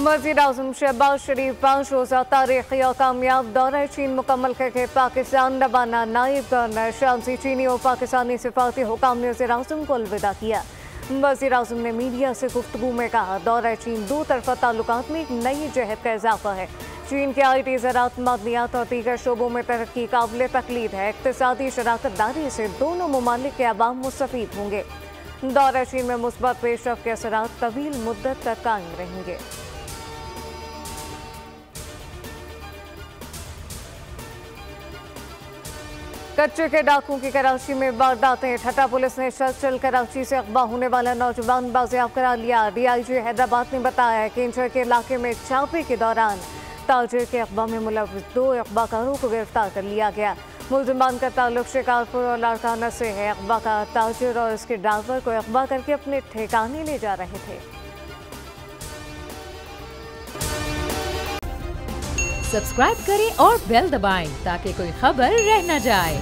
वज़ीर-ए-आज़म शहबाज शरीफ 5 रोज़ा तारीखी और कामयाब दौरा चीन मुकम्मल करके पाकिस्तान रवाना। नायब गवर्नर शांसी चीनी और पाकिस्तानी सिफारती हुकाम ने वज़ीर-ए-आज़म को अलविदा किया। वज़ीर-ए-आज़म ने मीडिया से गुफ्तगू में कहा, दौरा चीन दो तरफ़ा ताल्लुकात में एक नई जहत का इजाफा है। चीन के IT, ज़राअत, मादनियात और दीगर शोबों में तरक्की काबिल तकलीद है। इक़्तिसादी शराकत दारी से दोनों ममालिक के अवाम मुस्तफ़ीद होंगे। दौरा चीन में मुस्बत पेशरफ़्त के असरात तवील मुद्दत तक कायम रहेंगे। कच्चे के डाकुओं की कराची में वारदातें। ठट्टा पुलिस ने चल कराची से अगवा होने वाला नौजवान बाजियाब करा लिया। DIG हैदराबाद ने बताया कि इंचर के इलाके में छापे के दौरान ताजिर के अगवा में मुलव्विस 2 अगवाकारों को गिरफ्तार कर लिया गया। मुलजिमान का ताल्लुक शिकारपुर और लाड़काना से है। अगवाकार ताजिर और उसके ड्राइवर को अगवा करके अपने ठिकाने ले जा रहे थे। सब्सक्राइब करें और बेल दबाएं ताकि कोई खबर रह न जाए।